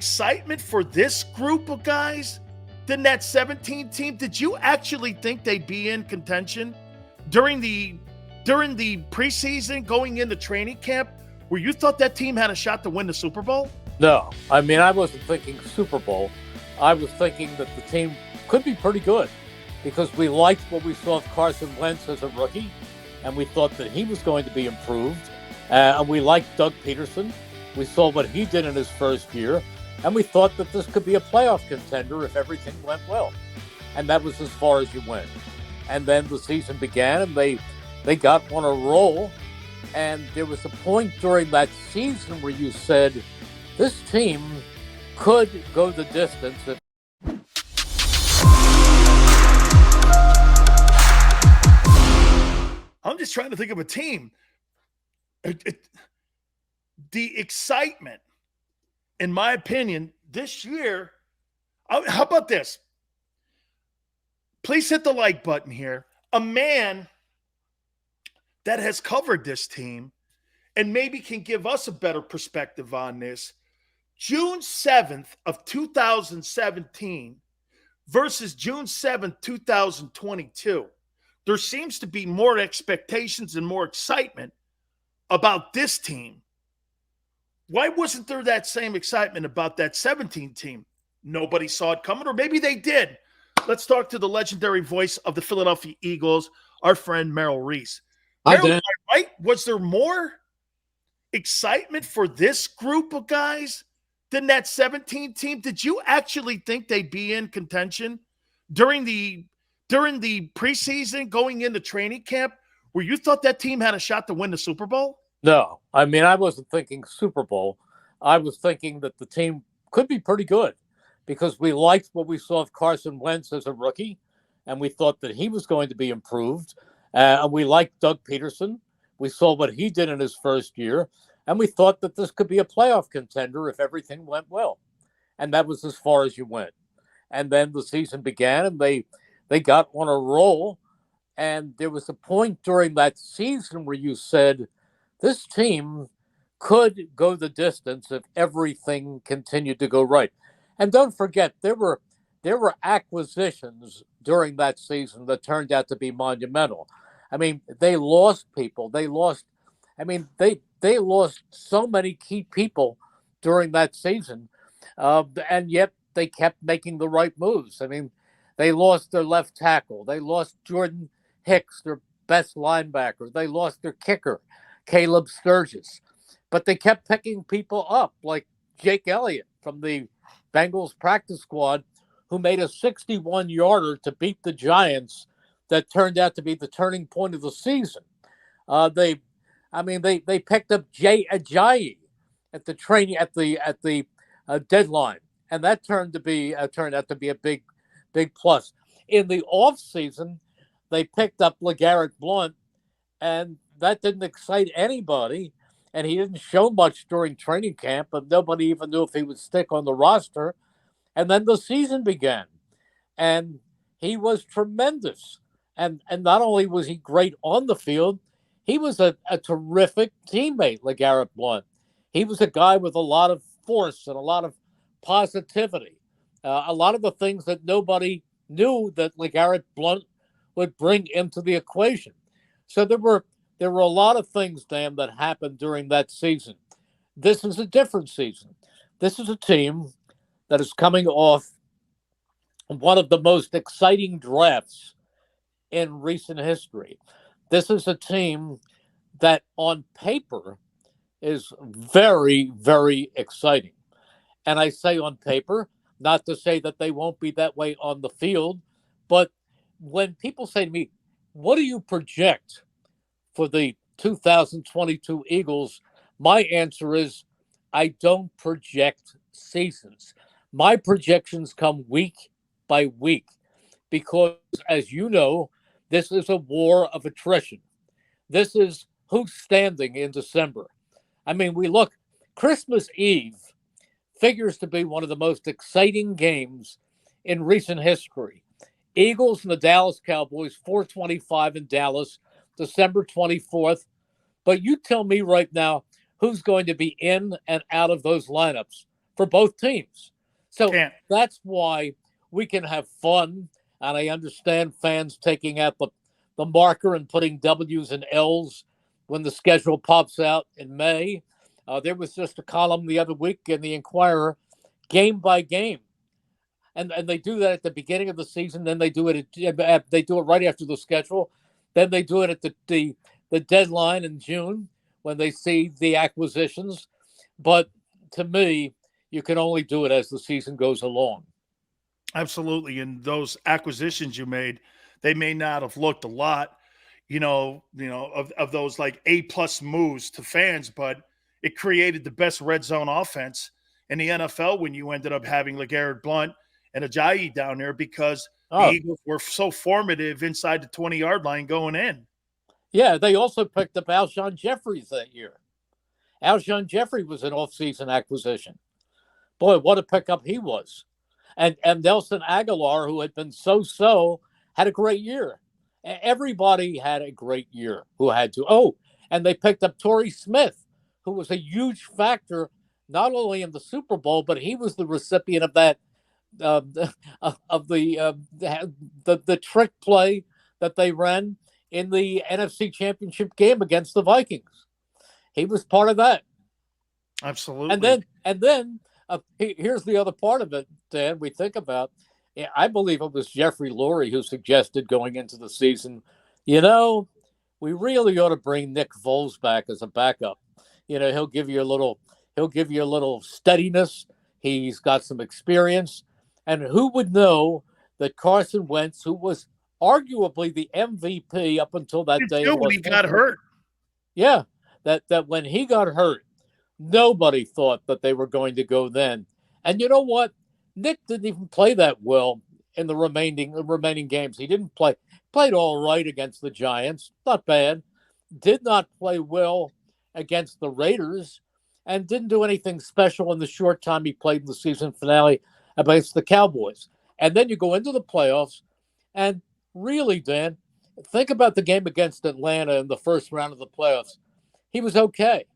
excitement for this group of guys than that 17 team? Did you actually think they'd be in contention during the preseason going into training camp where you thought that team had a shot to win the Super Bowl? No, I mean, I wasn't thinking Super Bowl. I was thinking that the team could be pretty good because we liked what we saw of Carson Wentz as a rookie, and we thought that he was going to be improved. And we liked Doug Peterson. We saw what he did in his first year, and we thought that this could be a playoff contender if everything went well. And that was as far as you went. And then the season began, and they got on a roll. And there was a point during that season where you said, this team could go the distance. I'm just trying to think of a team. The excitement, in my opinion, this year, how about this? Please hit the like button here. A man that has covered this team and maybe can give us a better perspective on this. June 7th of 2017 versus June 7th, 2022. There seems to be more expectations and more excitement about this team. Why wasn't there that same excitement about that 17 team? Nobody saw it coming, or maybe they did. Let's talk to the legendary voice of the Philadelphia Eagles, our friend Merrill Reese. Merrill, right? Was there more excitement for this group of guys than that 17 team? Did you actually think they'd be in contention during the preseason going into training camp where you thought that team had a shot to win the Super Bowl? No, I mean, I wasn't thinking Super Bowl. I was thinking that the team could be pretty good because we liked what we saw of Carson Wentz as a rookie, and we thought that he was going to be improved. And we liked Doug Peterson. We saw what he did in his first year, and we thought that this could be a playoff contender if everything went well. And that was as far as you went. And then the season began, and they got on a roll. And there was a point during that season where you said, this team could go the distance if everything continued to go right. And don't forget, there were acquisitions during that season that turned out to be monumental. I mean, they lost people. They lost so many key people during that season, and yet they kept making the right moves. I mean, they lost their left tackle. They lost Jordan Hicks, their best linebacker. They lost their kicker, Caleb Sturgis. But they kept picking people up, like Jake Elliott from the Bengals practice squad, who made a 61-yarder to beat the Giants that turned out to be the turning point of the season. They picked up Jay Ajayi at the deadline, and that turned out to be a big plus. In the offseason, they picked up LeGarrette Blount, and that didn't excite anybody, and he didn't show much during training camp, but nobody even knew if he would stick on the roster. And then the season began, and he was tremendous. And not only was he great on the field, he was a terrific teammate, LeGarrette Blount. He was a guy with a lot of force and a lot of positivity, a lot of the things that nobody knew that LeGarrette Blount would bring into the equation. So there were a lot of things, Dan, that happened during that season. This is a different season. This is a team that is coming off one of the most exciting drafts in recent history. This is a team that on paper is very, very exciting. And I say on paper, not to say that they won't be that way on the field, but when people say to me, what do you project for the 2022 Eagles? My answer is, I don't project seasons. My projections come week by week because, as you know, this is a war of attrition. This is who's standing in December. I mean, we look, Christmas Eve figures to be one of the most exciting games in recent history. Eagles and the Dallas Cowboys, 4:25 in Dallas, December 24th. But you tell me right now who's going to be in and out of those lineups for both teams. So Can't. that's why we can have fun. And I understand fans taking out the marker and putting W's and L's when the schedule pops out in May. There was just a column the other week in the Inquirer, game by game. And they do that at the beginning of the season. Then they do it right after the schedule. Then they do it at the deadline in June when they see the acquisitions. But to me, you can only do it as the season goes along. Absolutely. And those acquisitions you made, they may not have looked a lot, of those like A+ moves to fans, but it created the best red zone offense in the NFL when you ended up having LeGarrette Blount and Ajayi down there because the Eagles were so formative inside the 20-yard line going in. Yeah, they also picked up Alshon Jeffries that year. Alshon Jeffrey was an offseason acquisition. Boy, what a pickup he was. And Nelson Aguilar, who had been so-so, had a great year. Everybody had a great year who had to. Oh, and they picked up Torrey Smith, who was a huge factor not only in the Super Bowl, but he was the recipient of that the trick play that they ran in the NFC Championship game against the Vikings. He was part of that. Absolutely. And then here's the other part of it, Dan. We think about. I believe it was Jeffrey Lurie who suggested going into the season, we really ought to bring Nick Foles back as a backup. He'll give you a little steadiness. He's got some experience. And who would know that Carson Wentz, who was arguably the MVP up until that day when he got hurt. Yeah, that when he got hurt, nobody thought that they were going to go then. And you know what? Nick didn't even play that well in the remaining games. He didn't play. Played all right against the Giants. Not bad. Did not play well against the Raiders and didn't do anything special in the short time he played in the season finale against the Cowboys. And then you go into the playoffs and really, Dan, think about the game against Atlanta in the first round of the playoffs. He was okay.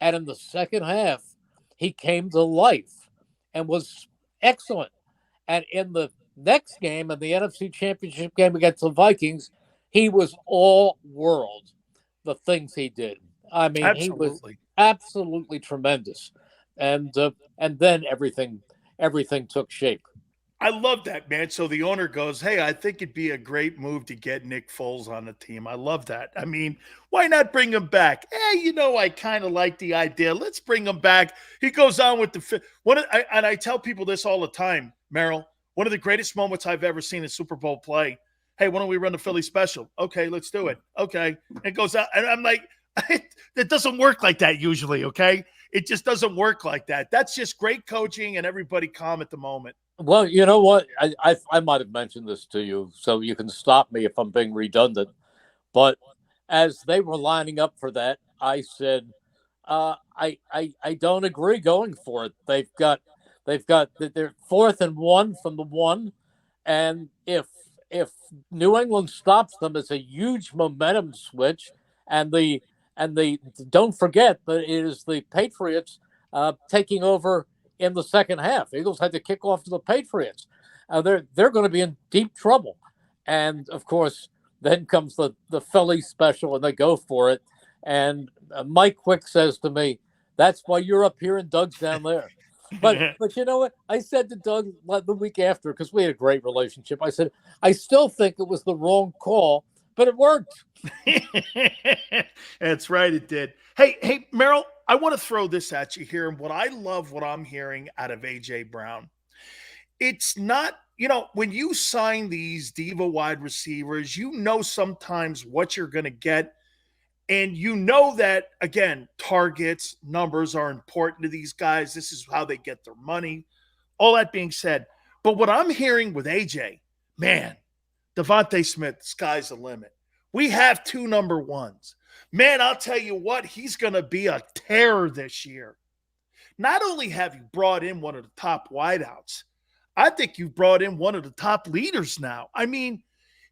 And in the second half, he came to life and was excellent. And in the next game, in the NFC Championship game against the Vikings, he was all world, the things he did. I mean, He was absolutely tremendous. And then everything took shape. I love that, man. So the owner goes, hey, I think it'd be a great move to get Nick Foles on the team. I love that. I mean, why not bring him back? Hey, I kind of like the idea. Let's bring him back. He goes on with and I tell people this all the time, Merrill, one of the greatest moments I've ever seen in Super Bowl play. Hey, why don't we run the Philly special? Okay, let's do it. Okay. It goes out. And I'm like, it doesn't work like that usually, okay? It just doesn't work like that. That's just great coaching and everybody calm at the moment. Well, you know what? I might have mentioned this to you, so you can stop me if I'm being redundant. But as they were lining up for that, I said, I don't agree going for it. They've got their 4th and 1 from the 1, and if New England stops them, it's a huge momentum switch, and don't forget that it is the Patriots taking over in the second half. Eagles had to kick off to the Patriots. They're going to be in deep trouble. And, of course, then comes the Philly special, and they go for it. And Mike Quick says to me, that's why you're up here and Doug's down there. But you know what? I said to Doug the week after, because we had a great relationship, I said, I still think it was the wrong call, but it worked. That's right, it did. Hey, Merrill, I want to throw this at you here. And what I'm hearing out of A.J. Brown, it's not, when you sign these diva wide receivers, sometimes what you're going to get. And that, again, targets, numbers are important to these guys. This is how they get their money. All that being said. But what I'm hearing with A.J., man, Devontae Smith, sky's the limit. We have 2 number 1s. Man, I'll tell you what, he's going to be a terror this year. Not only have you brought in one of the top wideouts, I think you've brought in one of the top leaders now. I mean,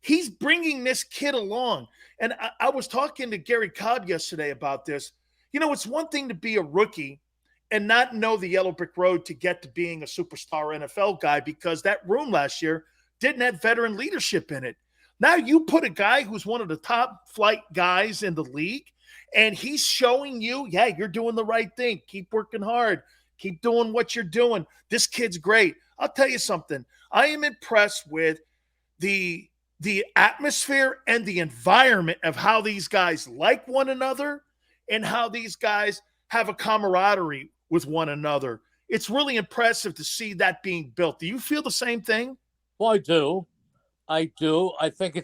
he's bringing this kid along. And I was talking to Gary Cobb yesterday about this. It's one thing to be a rookie and not know the yellow brick road to get to being a superstar NFL guy, because that room last year didn't have veteran leadership in it. Now you put a guy who's one of the top flight guys in the league, and he's showing you, yeah, you're doing the right thing. Keep working hard. Keep doing what you're doing. This kid's great. I'll tell you something. I am impressed with the atmosphere and the environment of how these guys like one another and how these guys have a camaraderie with one another. It's really impressive to see that being built. Do you feel the same thing? Well, I do. I do. I think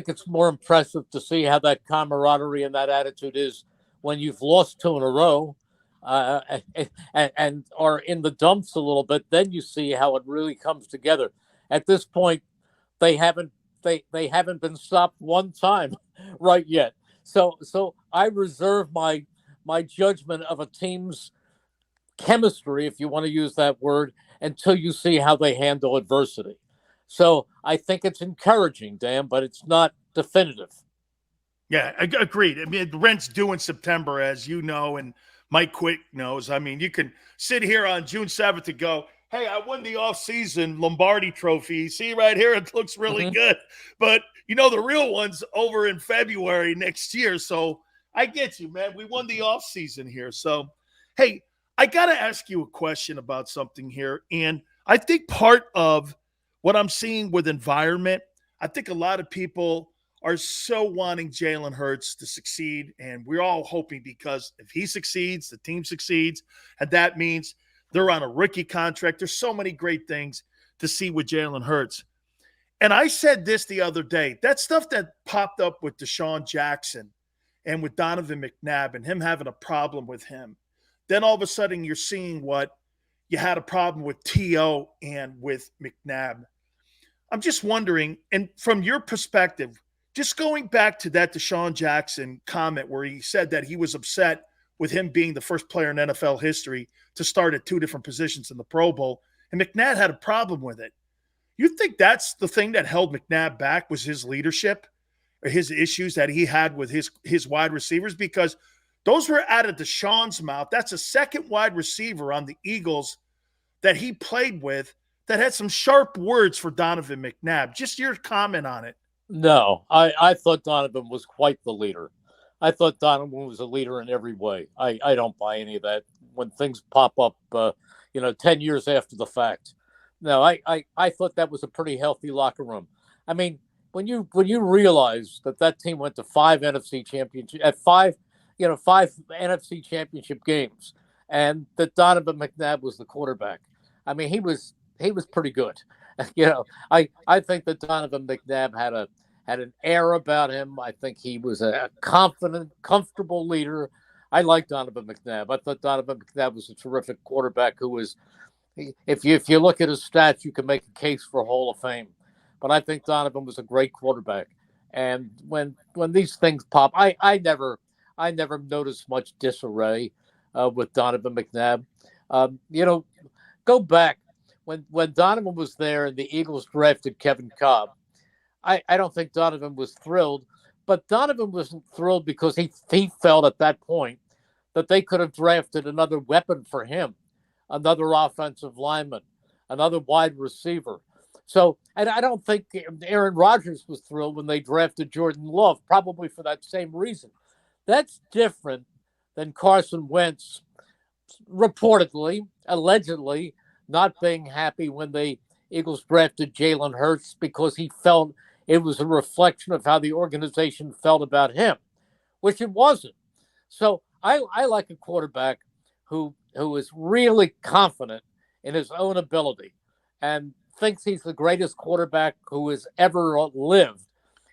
it's more impressive to see how that camaraderie and that attitude is when you've lost two in a row, and are in the dumps a little bit. Then you see how it really comes together. At this point, they haven't been stopped one time right yet. So I reserve my judgment of a team's chemistry, if you want to use that word, until you see how they handle adversity. So I think it's encouraging, Dan, but it's not definitive. Yeah, agreed. I mean, the rent's due in September, as you know, and Mike Quick knows. I mean, you can sit here on June 7th and go, hey, I won the offseason Lombardi trophy. See right here, it looks really good. But, the real one's over in February next year. So I get you, man. We won the offseason here. So, hey, I got to ask you a question about something here. And I think part of what I'm seeing with environment, I think a lot of people are so wanting Jalen Hurts to succeed. And we're all hoping, because if he succeeds, the team succeeds. And that means they're on a rookie contract. There's so many great things to see with Jalen Hurts. And I said this the other day, that stuff that popped up with Deshaun Jackson and with Donovan McNabb and him having a problem with him. Then all of a sudden you're seeing what you had a problem with T.O. and with McNabb. I'm just wondering, and from your perspective, just going back to that Deshaun Jackson comment where he said that he was upset with him being the first player in NFL history to start at two different positions in the Pro Bowl, and McNabb had a problem with it. You think that's the thing that held McNabb back, was his leadership or his issues that he had with his wide receivers? Because those were out of Deshaun's mouth. That's a second wide receiver on the Eagles that he played with that had some sharp words for Donovan McNabb. Just your comment on it. No, I thought Donovan was quite the leader. I thought Donovan was a leader in every way. I don't buy any of that when things pop up, 10 years after the fact. No, I thought that was a pretty healthy locker room. I mean, when you realize that team went to five NFC championship games, and that Donovan McNabb was the quarterback. I mean, he was pretty good. I think that Donovan McNabb had an air about him. I think he was a confident, comfortable leader. I like Donovan McNabb. I thought Donovan McNabb was a terrific quarterback who was, if you look at his stats, you can make a case for Hall of Fame. But I think Donovan was a great quarterback. And when these things pop, I never noticed much disarray with Donovan McNabb. Go back when Donovan was there and the Eagles drafted Kevin Cobb. I don't think Donovan was thrilled, but Donovan wasn't thrilled because he felt at that point that they could have drafted another weapon for him, another offensive lineman, another wide receiver. So, and I don't think Aaron Rodgers was thrilled when they drafted Jordan Love, probably for that same reason. That's different than Carson Wentz reportedly, allegedly, not being happy when the Eagles drafted Jalen Hurts because he felt it was a reflection of how the organization felt about him, which it wasn't. So I like a quarterback who is really confident in his own ability and thinks he's the greatest quarterback who has ever lived.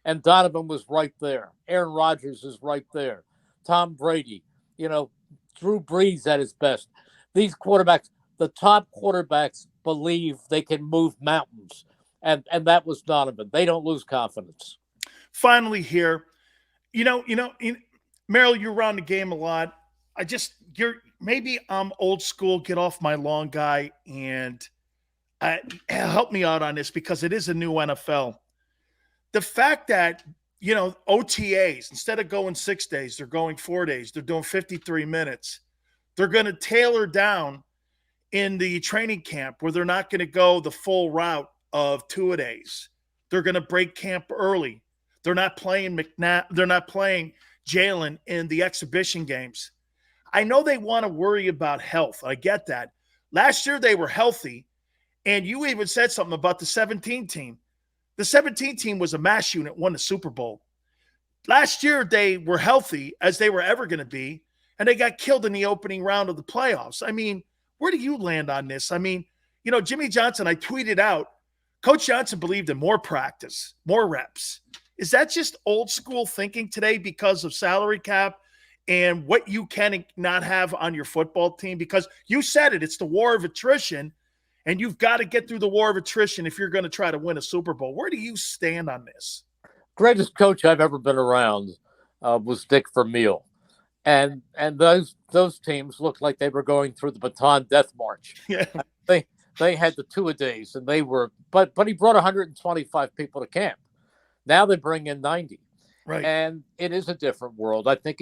And Donovan was right there. Aaron Rodgers is right there. Tom Brady, Drew Brees at his best. These quarterbacks, the top quarterbacks believe they can move mountains. And that was Donovan. They don't lose confidence. Finally here, Merrill, you're around the game a lot. Maybe I'm old school, get off my lawn guy, and help me out on this because it is a new NFL. The fact that, OTAs, instead of going 6 days, they're going 4 days. They're doing 53 minutes. They're going to tailor down in the training camp where they're not going to go the full route of two-a-days. They're going to break camp early. They're not playing McNabb. They're not playing Jalen in the exhibition games. I know they want to worry about health. I get that. Last year they were healthy, and you even said something about the 17 team. The 17 team was a mass unit, won the Super Bowl. Last year they were healthy as they were ever going to be, and they got killed in the opening round of the playoffs. I mean, where do you land on this? I mean, Jimmy Johnson, I tweeted out, Coach Johnson believed in more practice, more reps. Is that just old school thinking today because of salary cap and what you can not have on your football team? Because you said it, it's the war of attrition, and you've got to get through the war of attrition if you're going to try to win a Super Bowl. Where do you stand on this? Greatest coach I've ever been around was Dick Vermeil. And those teams looked like they were going through the Baton Death March. Yeah. They had the two-a-days, and they were, but he brought 125 people to camp. Now they bring in 90. Right. And it is a different world. I think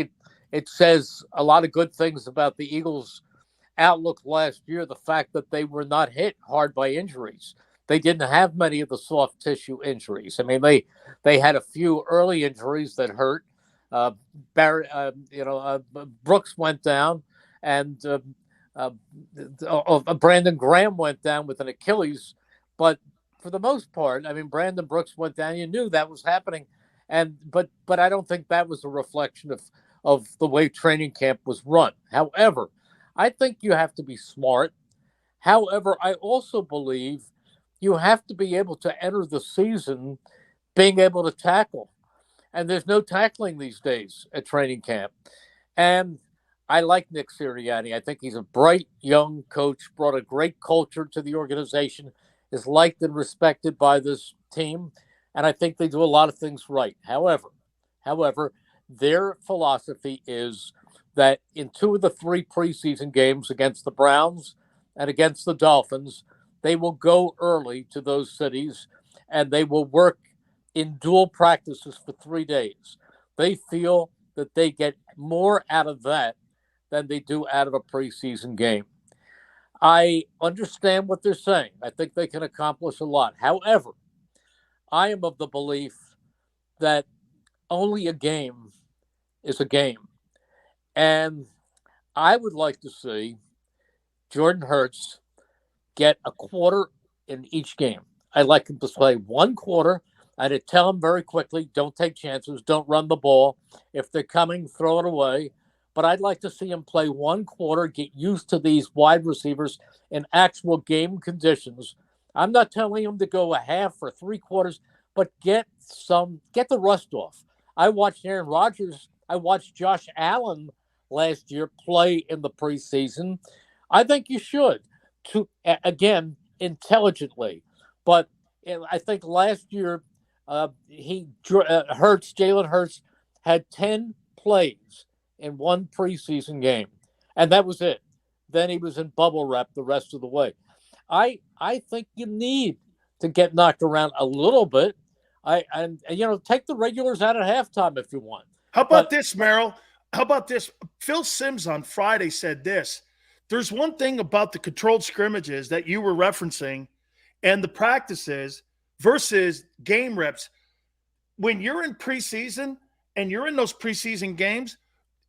it says a lot of good things about the Eagles' outlook last year, the fact that they were not hit hard by injuries. They didn't have many of the soft tissue injuries. I mean, they had a few early injuries that hurt. Brooks went down, and Brandon Graham went down with an Achilles. But for the most part, I mean, Brandon Brooks went down. You knew that was happening, but I don't think that was a reflection of the way training camp was run. However, I think you have to be smart. However, I also believe you have to be able to enter the season being able to tackle. And there's no tackling these days at training camp. And I like Nick Sirianni. I think he's a bright young coach, brought a great culture to the organization, is liked and respected by this team. And I think they do a lot of things right. However, their philosophy is that in 2 of the 3 preseason games against the Browns and against the Dolphins, they will go early to those cities and they will work in dual practices for 3 days. They feel that they get more out of that than they do out of a preseason game. I understand what they're saying. I think they can accomplish a lot. However, I am of the belief that only a game is a game. And I would like to see Jordan Hurts get a quarter in each game. I'd like him to play 1 quarter. I'd tell him very quickly, don't take chances, don't run the ball. If they're coming, throw it away. But I'd like to see him play 1 quarter, get used to these wide receivers in actual game conditions. I'm not telling him to go a half or 3 quarters, but get the rust off. I watched Aaron Rodgers. I watched Josh Allen last year play in the preseason. I think you should, again, intelligently. But I think last year, Jalen Hurts had 10 plays in 1 preseason game, and that was it. Then he was in bubble wrap the rest of the way. I think you need to get knocked around a little bit. Take the regulars out at halftime if you want. How about this, Merrill? How about this? Phil Simms on Friday said this. There's one thing about the controlled scrimmages that you were referencing and the practices versus game reps. When you're in preseason and you're in those preseason games,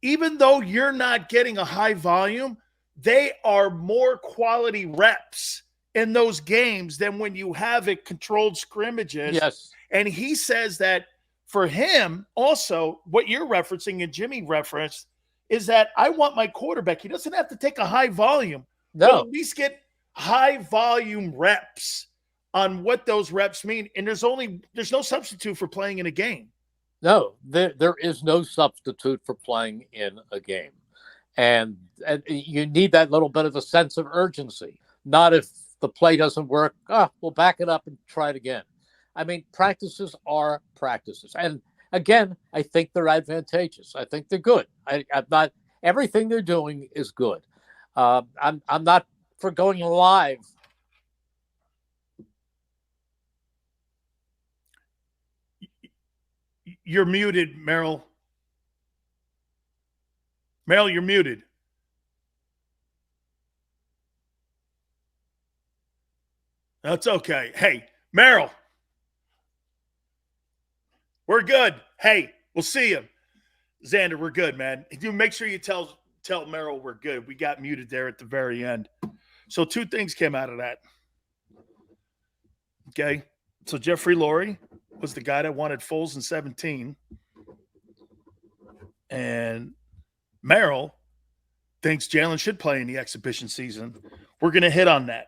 even though you're not getting a high volume, they are more quality reps in those games than when you have it controlled scrimmages. Yes. And he says that for him, also, what you're referencing and Jimmy referenced is that I want my quarterback. He doesn't have to take a high volume. No. But at least get high volume reps on what those reps mean. And there's no substitute for playing in a game. No, there is no substitute for playing in a game. And you need that little bit of a sense of urgency. Not if the play doesn't work, we'll back it up and try it again. I mean, practices are practices. And again, I think they're advantageous. I think they're good. I'm not, everything they're doing is good. I'm not for going live. You're muted, Merrill. Merrill, you're muted. That's okay. Hey, Merrill, we're good. Hey, we'll see you. Xander, we're good, man. You make sure you tell Merrill we're good. We got muted there at the very end. So 2 things came out of that. Okay. So Jeffrey Lurie was the guy that wanted Foles in 17. And Merrill thinks Jalen should play in the exhibition season. We're going to hit on that.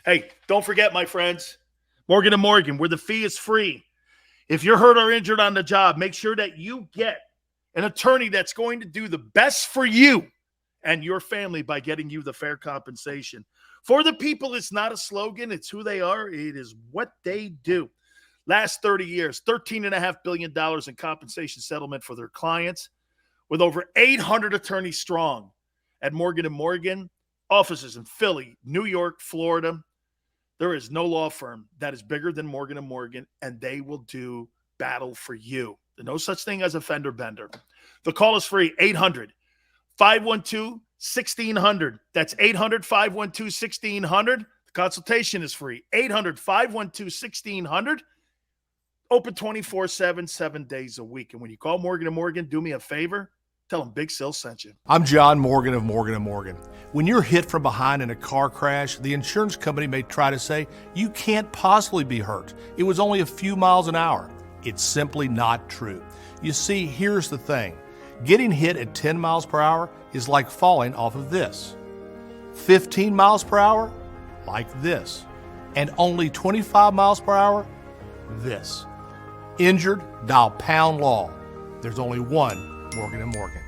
Hey, don't forget, my friends, Morgan & Morgan, where the fee is free. If you're hurt or injured on the job, make sure that you get an attorney that's going to do the best for you and your family by getting you the fair compensation. For the people, it's not a slogan. It's who they are. It is what they do. Last 30 years, $13.5 billion in compensation settlement for their clients, with over 800 attorneys strong at Morgan & Morgan, offices in Philly, New York, Florida. There is no law firm that is bigger than Morgan & Morgan, and they will do battle for you. There's no such thing as a fender bender. The call is free, 800-512-1600. That's 800-512-1600. The consultation is free, 800-512-1600. Open 24/7, 7 days a week. And when you call Morgan & Morgan, do me a favor, tell them Big Sil sent you. I'm John Morgan of Morgan & Morgan. When you're hit from behind in a car crash, the insurance company may try to say, you can't possibly be hurt. It was only a few miles an hour. It's simply not true. You see, here's the thing. Getting hit at 10 miles per hour is like falling off of this. 15 miles per hour, like this. And only 25 miles per hour, this. Injured, dial pound law. There's only one Morgan & Morgan.